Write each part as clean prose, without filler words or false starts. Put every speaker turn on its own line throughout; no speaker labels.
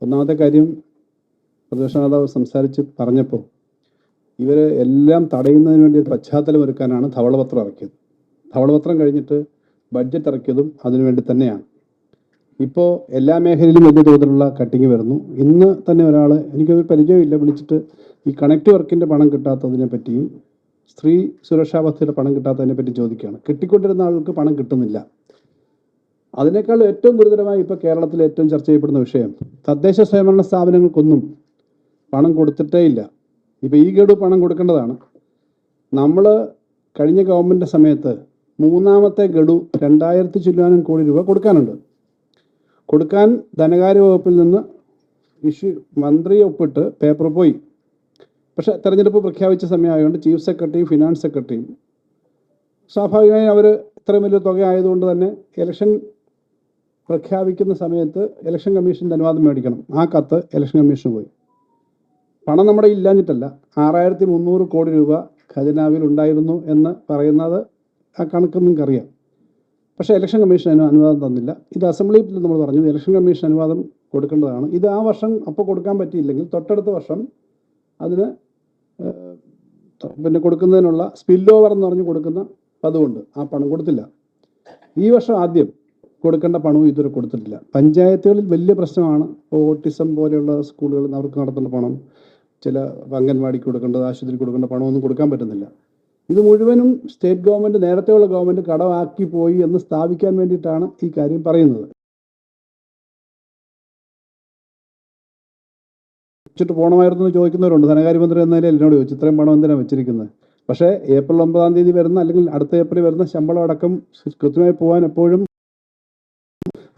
ഒന്നാമത്തെ കാര്യം പ്രതിപക്ഷ നേതാവ് സംസാരിച്ച് പറഞ്ഞപ്പോൾ ഇവർ എല്ലാം തടയുന്നതിന് വേണ്ടി ഒരു പശ്ചാത്തലം ഒരുക്കാനാണ് ധവളപത്രം ഇറക്കിയത്. ധവളപത്രം കഴിഞ്ഞിട്ട് ബഡ്ജറ്റ് ഇറക്കിയതും അതിനുവേണ്ടി തന്നെയാണ്. ഇപ്പോൾ എല്ലാ മേഖലയിലും വലിയ തോതിലുള്ള കട്ടിങ് വരുന്നു. ഇന്ന് തന്നെ ഒരാൾ, എനിക്കൊരു പരിചയമില്ല, വിളിച്ചിട്ട് ഈ കണക്ട് വർക്കിൻ്റെ പണം കിട്ടാത്തതിനെ പറ്റിയും സ്ത്രീ സുരക്ഷാ പദ്ധതിയുടെ പണം കിട്ടാത്തതിനെ പറ്റി ചോദിക്കുകയാണ്. കിട്ടിക്കൊണ്ടിരുന്ന ആൾക്ക് പണം കിട്ടുന്നില്ല. അതിനേക്കാൾ ഏറ്റവും ഗുരുതരമായി ഇപ്പോൾ കേരളത്തിൽ ഏറ്റവും ചർച്ച ചെയ്യപ്പെടുന്ന വിഷയം, തദ്ദേശ സ്വയംഭരണ സ്ഥാപനങ്ങൾക്കൊന്നും പണം കൊടുത്തിട്ടേ ഇല്ല. ഇപ്പോൾ ഈ ഗഡു പണം കൊടുക്കേണ്ടതാണ്. നമ്മൾ കഴിഞ്ഞ ഗവൺമെൻറ് സമയത്ത് മൂന്നാമത്തെ ഗഡു 2000 ചില്ലാനം കോടി രൂപ കൊടുക്കാനുണ്ട്. കൊടുക്കാൻ ധനകാര്യ വകുപ്പിൽ നിന്ന് മന്ത്രി ഒപ്പിട്ട് പേപ്പർ പോയി. പക്ഷെ തെരഞ്ഞെടുപ്പ് പ്രഖ്യാപിച്ച സമയമായതുകൊണ്ട് ചീഫ് സെക്രട്ടറിയും ഫിനാൻസ് സെക്രട്ടറിയും സ്വാഭാവികമായും അവർ ഇത്രയും വലിയ തുക ആയതുകൊണ്ട് തന്നെ ഇലക്ഷൻ പ്രഖ്യാപിക്കുന്ന സമയത്ത് ഇലക്ഷൻ കമ്മീഷൻ്റെ അനുവാദം മേടിക്കണം. ആ കത്ത് ഇലക്ഷൻ കമ്മീഷന് പോയി. പണം നമ്മുടെ ഇല്ലാഞ്ഞിട്ടല്ല, 6300 കോടി രൂപ ഖജനാവിൽ ഉണ്ടായിരുന്നു എന്ന് പറയുന്നത് ആ കണക്ക് നിങ്ങൾക്കറിയാം. പക്ഷേ ഇലക്ഷൻ കമ്മീഷൻ അനുവാദം തന്നില്ല. ഇത് അസംബ്ലിയിൽ നമ്മൾ പറഞ്ഞു ഇലക്ഷൻ കമ്മീഷൻ അനുവാദം കൊടുക്കേണ്ടതാണ്. ഇത് ആ വർഷം അപ്പോൾ കൊടുക്കാൻ പറ്റിയില്ലെങ്കിൽ തൊട്ടടുത്ത വർഷം അതിന് പിന്നെ കൊടുക്കുന്നതിനുള്ള സ്പിൽ ഓവർ എന്ന് പറഞ്ഞ് കൊടുക്കുന്ന പതിവുണ്ട്. ആ പണം കൊടുത്തില്ല. ഈ വർഷം ആദ്യം കൊടുക്കേണ്ട പണവും ഇതുവരെ കൊടുത്തിട്ടില്ല. പഞ്ചായത്തുകളിൽ വലിയ പ്രശ്നമാണ്. ഓട്ടിസം പോലെയുള്ള സ്കൂളുകളിൽ അവർക്ക് നടത്തേണ്ട പണം, ചില അംഗൻവാടിക്ക് കൊടുക്കേണ്ടത്, ആശുപത്രിക്ക് കൊടുക്കേണ്ട പണമൊന്നും കൊടുക്കാൻ പറ്റുന്നില്ല. ഇത് മുഴുവനും സ്റ്റേറ്റ് ഗവൺമെൻറ്, നേരത്തെയുള്ള ഗവൺമെൻറ് കടമാക്കി പോയി എന്ന് സ്ഥാപിക്കാൻ വേണ്ടിയിട്ടാണ് ഈ കാര്യം പറയുന്നത്. വെച്ചിട്ട് പോകണമായിരുന്നു എന്ന് ചോദിക്കുന്നവരുണ്ട്. ധനകാര്യമന്ത്രി എന്ന നിലയിൽ എന്നോട് ചോദിച്ചു ഇത്രയും പണം എന്തിനാണ് വെച്ചിരിക്കുന്നത്. പക്ഷേ ഏപ്രിൽ 9 വരുന്ന, അല്ലെങ്കിൽ അടുത്ത ഏപ്രിൽ വരുന്ന ശമ്പളം അടക്കം കൃത്യമായി പോകാൻ എപ്പോഴും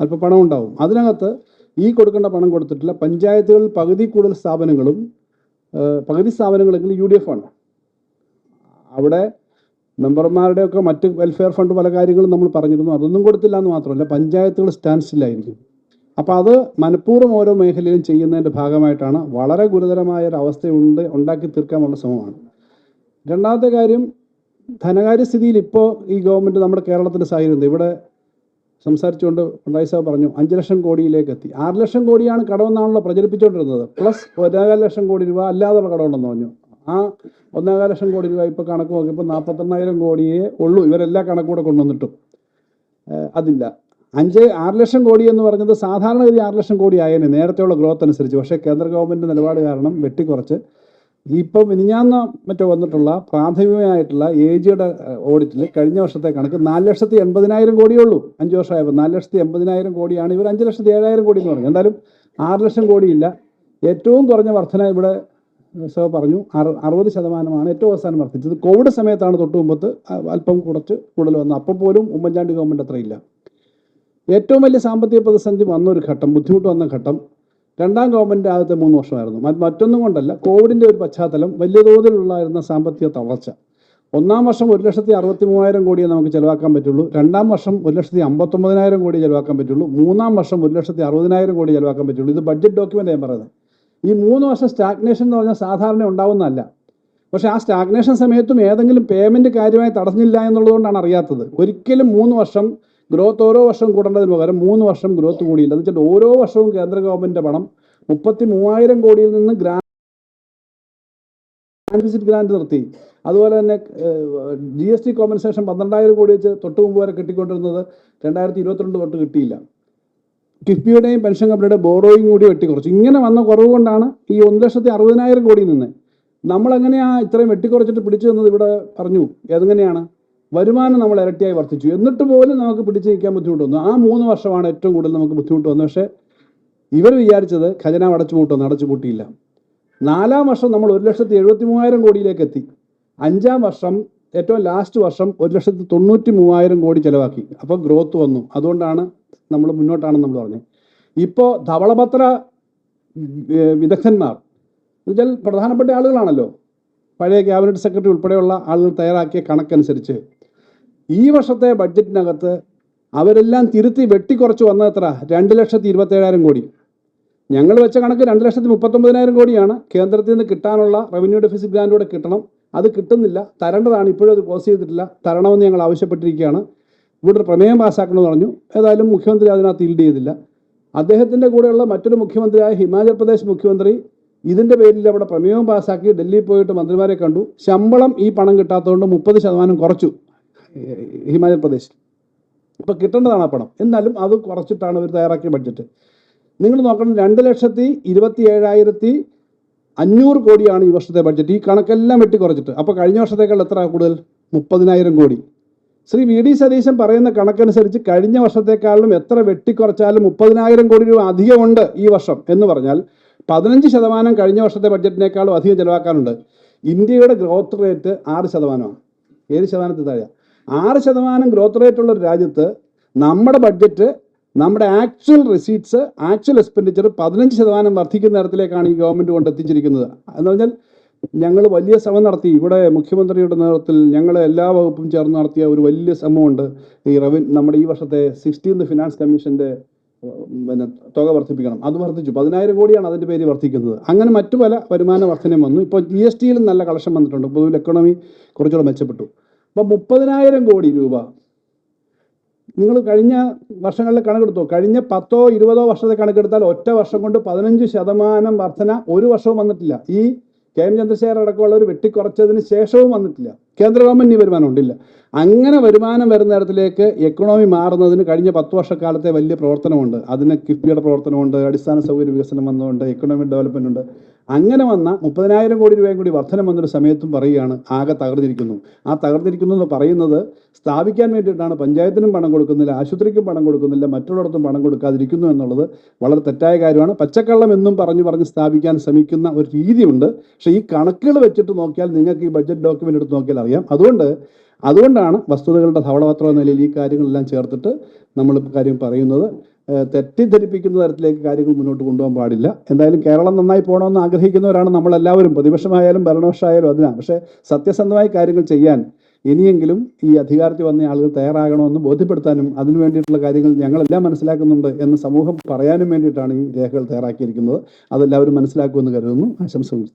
അല്പം പണം ഉണ്ടാവും. അതിനകത്ത് ഈ കൊടുക്കേണ്ട പണം കൊടുത്തിട്ടില്ല. പഞ്ചായത്തുകളിൽ പകുതി കൂടുതൽ സ്ഥാപനങ്ങളും, പകുതി സ്ഥാപനങ്ങളെങ്കിലും UDF ആണ്. അവിടെ മെമ്പർമാരുടെയൊക്കെ മറ്റ് വെൽഫെയർ ഫണ്ട് പല കാര്യങ്ങളും നമ്മൾ പറഞ്ഞിരുന്നു. അതൊന്നും കൊടുത്തില്ല എന്ന് മാത്രമല്ല, പഞ്ചായത്തുകൾ സ്റ്റാൻഡ് സ്റ്റില്ലായിരിക്കും. അപ്പോൾ അത് മനഃപൂർവ്വം ഓരോ മേഖലയിലും ചെയ്യുന്നതിൻ്റെ ഭാഗമായിട്ടാണ്. വളരെ ഗുരുതരമായ ഒരു അവസ്ഥയുണ്ട്, ഉണ്ടാക്കി തീർക്കാനുള്ള ശ്രമമാണ്. രണ്ടാമത്തെ കാര്യം, ധനകാര്യസ്ഥിതിയിൽ ഇപ്പോൾ ഈ ഗവൺമെൻറ് നമ്മുടെ കേരളത്തിൻ്റെ സാഹചര്യം ഇവിടെ സംസാരിച്ചുകൊണ്ട് പിണറായി സാഹിബ് പറഞ്ഞു 5 ലക്ഷം കോടിയിലേക്ക് എത്തി. 6 ലക്ഷം കോടിയാണ് കടമെന്നാണല്ലോ പ്രചരിപ്പിച്ചുകൊണ്ടിരുന്നത്. പ്ലസ് 1.25 ലക്ഷം കോടി രൂപ അല്ലാതെ കടമുണ്ടെന്ന് പറഞ്ഞു. ആ 1.25 ലക്ഷം കോടി രൂപ ഇപ്പോൾ കണക്ക് നോക്കിയപ്പോൾ 48,000 കോടിയേ ഉള്ളൂ. ഇവരെല്ലാ കണക്കൂടെ കൊണ്ടുവന്നിട്ടും അതില്ല. 6 ലക്ഷം കോടി എന്ന് പറഞ്ഞത് സാധാരണഗതി 6 ലക്ഷം കോടി ആയേനെ നേരത്തെയുള്ള ഗ്രോത്ത് അനുസരിച്ച്. പക്ഷേ കേന്ദ്ര ഗവൺമെൻറ് നിലപാട് കാരണം വെട്ടിക്കുറച്ച് ഇപ്പം മിനിഞ്ഞാന്ന് മറ്റോ വന്നിട്ടുള്ള പ്രാഥമികമായിട്ടുള്ള AGയുടെ ഓഡിറ്റിൽ കഴിഞ്ഞ വർഷത്തെ കണക്ക് 4,80,000 കോടിയേ ഉള്ളൂ. 5 വർഷമായപ്പോൾ 4,80,000 കോടിയാണ്. ഇവർ 5,07,000 കോടി എന്ന് പറഞ്ഞു. എന്തായാലും 6 ലക്ഷം കോടിയില്ല. ഏറ്റവും കുറഞ്ഞ വർധന ഇവിടെ സർ പറഞ്ഞു 60% ഏറ്റവും അവസാനം വർദ്ധിച്ചത്. കോവിഡ് സമയത്താണ് തൊട്ട് മുമ്പത്ത് അല്പം കുറച്ച് കൂടുതൽ വന്നത്. അപ്പം പോലും ഉമ്മൻചാണ്ടി ഗവൺമെൻറ് അത്രയില്ല. ഏറ്റവും വലിയ സാമ്പത്തിക പ്രതിസന്ധി വന്നൊരു ഘട്ടം, ബുദ്ധിമുട്ട് വന്ന ഘട്ടം രണ്ടാം ഗവൺമെൻറ് ആദ്യത്തെ 3 വർഷമായിരുന്നു. മറ്റൊന്നും കൊണ്ടല്ല, കോവിഡിൻ്റെ ഒരു പശ്ചാത്തലം, വലിയ തോതിലുള്ളായിരുന്ന സാമ്പത്തിക തളർച്ച. ഒന്നാം വർഷം 1,63,000 കോടിയെ നമുക്ക് ചിലവാക്കാൻ പറ്റുള്ളൂ. രണ്ടാം വർഷം 1,59,000 കോടി ചിലവാക്കാൻ പറ്റുള്ളൂ. മൂന്നാം വർഷം 1,60,000 കോടി ചിലവാക്കാൻ പറ്റുള്ളൂ. ഇത് ബഡ്ജറ്റ് ഡോക്യുമെൻ്റ് ഞാൻ പറയുന്നത്. ഈ 3 വർഷം സ്റ്റാഗ്നേഷൻ എന്ന് പറഞ്ഞാൽ സാധാരണ ഉണ്ടാവുന്നതല്ല. പക്ഷേ ആ സ്റ്റാഗ്നേഷൻ സമയത്തും ഏതെങ്കിലും പേയ്മെൻറ്റ് കാര്യമായി തടഞ്ഞില്ല എന്നുള്ളതുകൊണ്ടാണ് അറിയാത്തത്. ഒരിക്കലും 3 വർഷം ഗ്രോത്ത് ഓരോ വർഷവും കൂടേണ്ടതിന് പകരം 3 വർഷം ഗ്രോത്ത് കൂടിയില്ല. എന്ന് വെച്ചിട്ട് ഓരോ വർഷവും കേന്ദ്ര ഗവൺമെൻറ് പണം 33,000 കോടിയിൽ നിന്ന് ഗ്രാൻഡ് നിർത്തി. അതുപോലെ തന്നെ GST കോമ്പൻസേഷൻ 12,000 കോടി വെച്ച് തൊട്ട് മുമ്പ് വരെ കിട്ടിക്കൊണ്ടിരുന്നത് 2022 തൊട്ട് കിട്ടിയില്ല. കിഫ്ബിയുടെയും പെൻഷൻ കമ്പനിയുടെ ബോറോയും കൂടി വെട്ടിക്കുറച്ചു. ഇങ്ങനെ വന്ന കുറവ് കൊണ്ടാണ് ഈ 1,60,000 കോടിയിൽ നിന്ന് നമ്മളെങ്ങനെയാണ് ഇത്രയും വെട്ടിക്കുറച്ചിട്ട് പിടിച്ചു തന്നത്. ഇവിടെ പറഞ്ഞു ഏതെങ്ങനെയാണ് വരുമാനം നമ്മൾ ഇരട്ടിയായി വർദ്ധിച്ചു. എന്നിട്ട് പോലും നമുക്ക് പിടിച്ചു നിൽക്കാൻ ബുദ്ധിമുട്ട് വന്നു. ആ 3 വർഷമാണ് ഏറ്റവും കൂടുതൽ നമുക്ക് ബുദ്ധിമുട്ട് വന്നത്. പക്ഷേ ഇവർ വിചാരിച്ചത് ഖജനാവ് അടച്ചുപൂട്ടുമെന്ന്, അടച്ചുപൂട്ടിയില്ല. 4-ാം വർഷം നമ്മൾ 1,73,000 കോടിയിലേക്ക് എത്തി. 5-ാം വർഷം ഏറ്റവും ലാസ്റ്റ് വർഷം 1,93,000 കോടി ചിലവാക്കി. അപ്പോൾ ഗ്രോത്ത് വന്നു. അതുകൊണ്ടാണ് നമ്മൾ മുന്നോട്ടാണെന്ന് നമ്മൾ പറഞ്ഞത്. ഇപ്പോൾ ധവളപത്ര വിദഗ്ധന്മാർ എന്നുവെച്ചാൽ പ്രധാനപ്പെട്ട ആളുകളാണല്ലോ, പഴയ ക്യാബിനറ്റ് സെക്രട്ടറി ഉൾപ്പെടെയുള്ള ആളുകൾ തയ്യാറാക്കിയ കണക്കനുസരിച്ച് ഈ വർഷത്തെ ബഡ്ജറ്റിനകത്ത് അവരെല്ലാം തിരുത്തി വെട്ടിക്കുറച്ച് വന്നത് എത്ര? 2,27,000 കോടി. ഞങ്ങൾ വെച്ച കണക്ക് 2,39,000 കോടിയാണ് കേന്ദ്രത്തിൽ നിന്ന് കിട്ടാനുള്ള റവന്യൂ ഡെഫിസിറ്റ് ഗ്രാൻഡൂടെ കിട്ടണം. അത് കിട്ടുന്നില്ല, തരേണ്ടതാണ്. ഇപ്പോഴും അത് ക്ലോസ് ചെയ്തിട്ടില്ല. തരണമെന്ന് ഞങ്ങൾ ആവശ്യപ്പെട്ടിരിക്കുകയാണ്. ഇവിടെ പ്രമേയം പാസ്സാക്കണമെന്ന് പറഞ്ഞു. ഏതായാലും മുഖ്യമന്ത്രി അതിനകത്ത് ഈൽഡ് ചെയ്തില്ല. അദ്ദേഹത്തിൻ്റെ കൂടെയുള്ള മറ്റൊരു മുഖ്യമന്ത്രിയായ ഹിമാചൽ പ്രദേശ് മുഖ്യമന്ത്രി ഇതിൻ്റെ പേരിൽ അവിടെ പ്രമേയവും പാസ്സാക്കി ഡൽഹിയിൽ പോയിട്ട് മന്ത്രിമാരെ കണ്ടു. ശമ്പളം ഈ പണം കിട്ടാത്തതുകൊണ്ട് 30% കുറച്ചു ഹിമാചൽ പ്രദേശിൽ. ഇപ്പോൾ കിട്ടേണ്ടതാണ് ആ പണം, എന്നാലും അത് കുറച്ചിട്ടാണ് അവർ തയ്യാറാക്കിയ ബഡ്ജറ്റ്. നിങ്ങൾ നോക്കണം, 2,27,500 കോടിയാണ് ഈ വർഷത്തെ ബഡ്ജറ്റ്. ഈ കണക്കെല്ലാം വെട്ടിക്കുറച്ചിട്ട്. അപ്പോൾ കഴിഞ്ഞ വർഷത്തേക്കാൾ എത്ര കൂടുതൽ? 30,000 കോടി. ശ്രീ വി ഡി സതീശൻ പറയുന്ന കണക്കനുസരിച്ച് കഴിഞ്ഞ വർഷത്തേക്കാളും എത്ര വെട്ടിക്കുറച്ചാലും 30,000 കോടി രൂപ അധികമുണ്ട് ഈ വർഷം. എന്ന് പറഞ്ഞാൽ 15% കഴിഞ്ഞ വർഷത്തെ ബഡ്ജറ്റിനേക്കാളും അധികം ചെലവാക്കാനുണ്ട്. ഇന്ത്യയുടെ ഗ്രോത്ത് റേറ്റ് 6%. 7% താഴെ. 6% ഗ്രോത്ത് റേറ്റ് ഉള്ള ഒരു രാജ്യത്ത് നമ്മുടെ ബഡ്ജറ്റ്, നമ്മുടെ ആക്ച്വൽ റിസീറ്റ്സ്, ആക്ച്വൽ എക്സ്പെൻഡിച്ചർ 15% വർദ്ധിക്കുന്ന തരത്തിലേക്കാണ് ഈ ഗവൺമെൻറ് കൊണ്ടെത്തിച്ചിരിക്കുന്നത്. എന്ന് പറഞ്ഞാൽ ഞങ്ങൾ വലിയ ശ്രമം നടത്തി. ഇവിടെ മുഖ്യമന്ത്രിയുടെ നേതൃത്വത്തിൽ ഞങ്ങൾ എല്ലാ വകുപ്പും ചേർന്ന് നടത്തിയ ഒരു വലിയ ശ്രമമുണ്ട്. ഈ നമ്മുടെ ഈ വർഷത്തെ 16th ഫിനാൻസ് കമ്മീഷൻ്റെ തുക വർദ്ധിപ്പിക്കണം. അത് വർദ്ധിച്ചു. 10,000 കോടിയാണ് അതിൻ്റെ പേര് വർദ്ധിക്കുന്നത്. അങ്ങനെ മറ്റു പല വരുമാന വർധനയും വന്നു. ഇപ്പോൾ GSTയിലും നല്ല കളക്ഷൻ വന്നിട്ടുണ്ട്. പൊതുവിൽ എക്കണോമി കുറച്ചുകൂടെ മെച്ചപ്പെട്ടു. അപ്പോൾ 30,000 കോടി രൂപ നിങ്ങൾ കഴിഞ്ഞ വർഷങ്ങളിൽ കണക്കെടുത്തോ? കഴിഞ്ഞ 10-20 വർഷത്തെ കണക്കെടുത്താൽ ഒറ്റ വർഷം കൊണ്ട് 15% വർധന ഒരു വർഷവും വന്നിട്ടില്ല. ഈ KM ചന്ദ്രശേഖർ അടക്കമുള്ളവർ വെട്ടിക്കുറച്ചതിന് ശേഷവും വന്നിട്ടില്ല. കേന്ദ്ര ഗവൺമെൻറ് ഈ വരുമാനം ഉണ്ടില്ല. അങ്ങനെ വരുമാനം വരുന്ന തരത്തിലേക്ക് എക്കണോമി മാറുന്നതിന് കഴിഞ്ഞ 10 വർഷക്കാലത്തെ വലിയ പ്രവർത്തനമുണ്ട്. അതിന് കിഫ്ബിയുടെ പ്രവർത്തനമുണ്ട്, അടിസ്ഥാന സൗകര്യ വികസനം വന്നതുകൊണ്ട്, എക്കണോമിക് ഡെവലപ്മെൻ്റ് ഉണ്ട്. അങ്ങനെ വന്ന 30,000 കോടി രൂപയും കൂടി വർധനം വന്നൊരു സമയത്തും പറയുകയാണ് ആകെ തകർന്നിരിക്കുന്നു. ആ തകർന്നിരിക്കുന്നു എന്ന് പറയുന്നത് സ്ഥാപിക്കാൻ വേണ്ടിയിട്ടാണ്. പഞ്ചായത്തിനും പണം കൊടുക്കുന്നില്ല, ആശുപത്രിക്കും പണം കൊടുക്കുന്നില്ല, മറ്റുള്ളിടത്തും പണം കൊടുക്കാതിരിക്കുന്നു എന്നുള്ളത് വളരെ തെറ്റായ കാര്യമാണ്. പച്ചക്കള്ളം എന്നും പറഞ്ഞ് സ്ഥാപിക്കാൻ ശ്രമിക്കുന്ന ഒരു രീതിയുണ്ട്. പക്ഷേ ഈ കണക്കുകൾ വെച്ചിട്ട് നോക്കിയാൽ നിങ്ങൾക്ക് ഈ ബഡ്ജറ്റ് ഡോക്യുമെൻ്റ് എടുത്ത് നോക്കിയാൽ അറിയാം. അതുകൊണ്ടാണ് വസ്തുതകളുടെ ധവളപത്രം എന്ന നിലയിൽ ഈ കാര്യങ്ങളെല്ലാം ചേർത്തിട്ട് നമ്മൾ കാര്യം പറയുന്നത്. തെറ്റിദ്ധരിപ്പിക്കുന്ന തരത്തിലേക്ക് കാര്യങ്ങൾ മുന്നോട്ട് കൊണ്ടുപോകാൻ പാടില്ല. എന്തായാലും കേരളം നന്നായി പോകണമെന്ന് ആഗ്രഹിക്കുന്നവരാണ് നമ്മളെല്ലാവരും, പ്രതിപക്ഷമായാലും ഭരണപക്ഷമായാലും അതിനാണ്. പക്ഷേ സത്യസന്ധമായി കാര്യങ്ങൾ ചെയ്യാൻ ഇനിയെങ്കിലും ഈ അധികാരത്തിൽ വന്ന ആളുകൾ തയ്യാറാകണമെന്ന് ബോധ്യപ്പെടുത്താനും അതിനു വേണ്ടിയിട്ടുള്ള കാര്യങ്ങൾ ഞങ്ങളെല്ലാം മനസ്സിലാക്കുന്നുണ്ട് എന്ന് സമൂഹം പറയാനും വേണ്ടിയിട്ടാണ് ഈ രേഖകൾ തയ്യാറാക്കിയിരിക്കുന്നത്. അതെല്ലാവരും മനസ്സിലാക്കുമെന്ന് കരുതുന്നു. ആശംസകൾ.